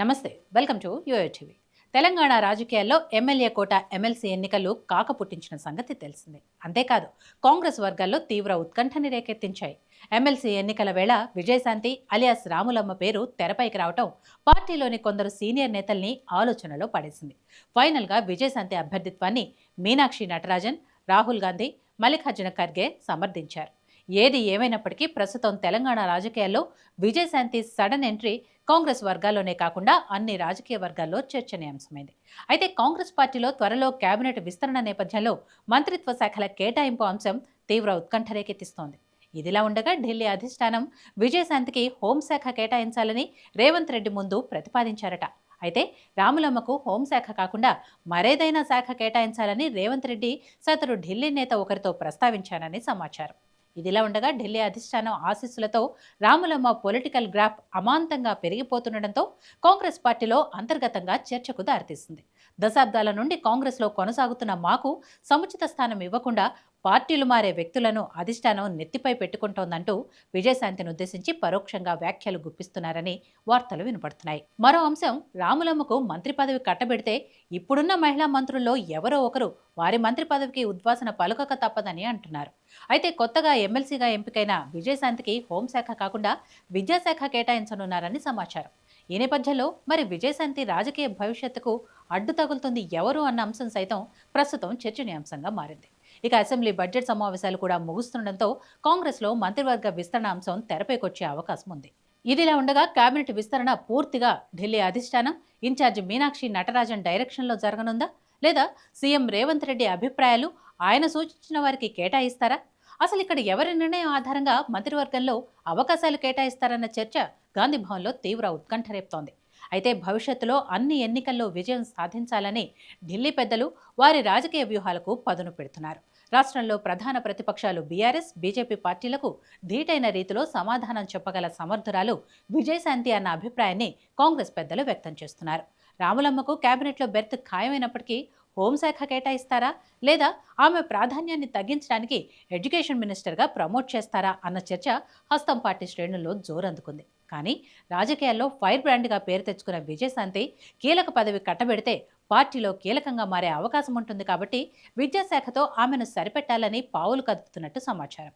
నమస్తే, welcome to TV. Telangana రాజకీయాల్లో MLA కోట MLC ఎన్నికలు కాకపుట్టించిన సంగతి తెలిసిందే. అంతేకాదు, కాంగ్రెస్ వర్గాల్లో తీవ్ర ఉత్కంఠని రేకెత్తించాయి. ఎమ్మెల్సీ ఎన్నికల వేళ విజయశాంతి అలియాస్ రాములమ్మ పేరు తెరపైకి రావటం పార్టీలోని కొందరు సీనియర్ నేతల్ని ఆలోచనలో పడేసింది. ఫైనల్గా విజయశాంతి అభ్యర్థిత్వాన్ని మీనాక్షి నటరాజన్, రాహుల్ గాంధీ, మల్లికార్జున ఖర్గే సమర్థించారు. ఏది ఏమైనప్పటికీ ప్రస్తుతం తెలంగాణ రాజకీయాల్లో విజయశాంతి సడన్ ఎంట్రీ కాంగ్రెస్ వర్గాల్లోనే కాకుండా అన్ని రాజకీయ వర్గాల్లో చర్చనీయాంశమైంది. అయితే కాంగ్రెస్ పార్టీలో త్వరలో కేబినెట్ విస్తరణ నేపథ్యంలో మంత్రిత్వ శాఖల కేటాయింపు అంశం తీవ్ర ఉత్కంఠ రేకెత్తిస్తోంది. ఇదిలా ఉండగా ఢిల్లీ అధిష్టానం విజయశాంతికి హోంశాఖ కేటాయించాలని రేవంత్ రెడ్డి ముందు ప్రతిపాదించారట. అయితే రాములమ్మకు హోంశాఖ కాకుండా మరేదైనా శాఖ కేటాయించాలని రేవంత్ రెడ్డి సదరు ఢిల్లీ నేత ఒకరితో ప్రస్తావించారని సమాచారం. ఇదిలా ఉండగా ఢిల్లీ అధిష్టానం ఆశీస్సులతో రాములమ్మ పొలిటికల్ గ్రాఫ్ అమాంతంగా పెరిగిపోతుండటంతో కాంగ్రెస్ పార్టీలో అంతర్గతంగా చర్చకు దారితీస్తుంది. దశాబ్దాల నుండి కాంగ్రెస్లో కొనసాగుతున్న మాకు సముచిత స్థానం ఇవ్వకుండా పార్టీలు మారే వ్యక్తులను అధిష్టానం నెత్తిపై పెట్టుకుంటోందంటూ విజయశాంతిని ఉద్దేశించి పరోక్షంగా వ్యాఖ్యలు గుప్పిస్తున్నారని వార్తలు వినపడుతున్నాయి. మరో అంశం, రాములమ్మకు మంత్రి పదవి కట్టబెడితే ఇప్పుడున్న మహిళా మంత్రుల్లో ఎవరో ఒకరు వారి మంత్రి పదవికి ఉద్వాసన పలుకక తప్పదని అంటున్నారు. అయితే కొత్తగా ఎమ్మెల్సీగా ఎంపికైన విజయశాంతికి హోంశాఖ కాకుండా విద్యాశాఖ కేటాయించనున్నారని సమాచారం. ఈ నేపథ్యంలో మరి విజయశాంతి రాజకీయ భవిష్యత్తుకు అడ్డు తగులుతుంది ఎవరు అన్న అంశం సైతం ప్రస్తుతం చర్చనీయాంశంగా మారింది. ఇక అసెంబ్లీ బడ్జెట్ సమావేశాలు కూడా ముగుస్తుండటంతో కాంగ్రెస్లో మంత్రివర్గ విస్తరణ అంశం తెరపైకొచ్చే అవకాశం ఉంది. ఇదిలా ఉండగా కేబినెట్ విస్తరణ పూర్తిగా ఢిల్లీ అధిష్టానం ఇన్ఛార్జి మీనాక్షి నటరాజన్ డైరెక్షన్లో జరగనుందా, లేదా సీఎం రేవంత్ రెడ్డి అభిప్రాయాలు ఆయన సూచించిన వారికి కేటాయిస్తారా? అసలు ఇక్కడ ఎవరి నిర్ణయం ఆధారంగా మంత్రివర్గంలో అవకాశాలు కేటాయిస్తారన్న చర్చ గాంధీభవన్లో తీవ్ర ఉత్కంఠ రేపుతోంది. అయితే భవిష్యత్తులో అన్ని ఎన్నికల్లో విజయం సాధించాలని ఢిల్లీ పెద్దలు వారి రాజకీయ వ్యూహాలకు పదును పెడుతున్నారు. రాష్ట్రంలో ప్రధాన ప్రతిపక్షాలు బీఆర్ఎస్, బీజేపీ పార్టీలకు ధీటైన రీతిలో సమాధానం చెప్పగల సమర్థురాలు విజయశాంతి అన్న అభిప్రాయాన్ని కాంగ్రెస్ పెద్దలు వ్యక్తం చేస్తున్నారు. రాములమ్మకు కేబినెట్లో బెర్త్ ఖాయమైనప్పటికీ హోంశాఖ కేటాయిస్తారా, లేదా ఆమె ప్రాధాన్యాన్ని తగ్గించడానికి ఎడ్యుకేషన్ మినిస్టర్గా ప్రమోట్ చేస్తారా అన్న చర్చ హస్తం పార్టీ శ్రేణుల్లో జోరందుకుంది. కానీ రాజకీయాల్లో ఫైర్ బ్రాండ్గా పేరు తెచ్చుకున్న విజయశాంతి కీలక పదవి కట్టబెడితే పార్టీలో కీలకంగా మారే అవకాశం ఉంటుంది. కాబట్టి విద్యాశాఖతో ఆమెను సరిపెట్టాలని పావులు కదుపుతున్నట్టు సమాచారం.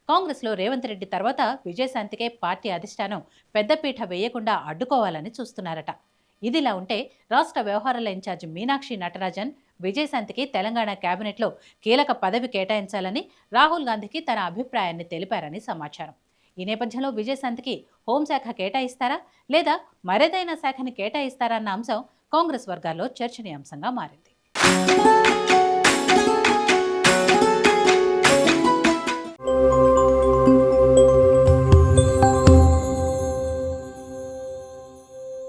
కాంగ్రెస్లో రేవంత్ రెడ్డి తర్వాత విజయశాంతికే పార్టీ అధిష్టానం పెద్దపీట వేయకుండా అడ్డుకోవాలని చూస్తున్నారట. ఇదిలా ఉంటే రాష్ట్ర వ్యవహారాల ఇన్ఛార్జి మీనాక్షి నటరాజన్ విజయశాంతికి తెలంగాణ కేబినెట్లో కీలక పదవి కేటాయించాలని రాహుల్ గాంధీకి తన అభిప్రాయాన్ని తెలిపారని సమాచారం. ఈ నేపథ్యంలో విజయశాంతికి హోంశాఖ కేటాయిస్తారా, లేదా మరేదైనా శాఖని కేటాయిస్తారా అన్న అంశం కాంగ్రెస్ వర్గాల్లో చర్చనీయాంశంగా మారింది.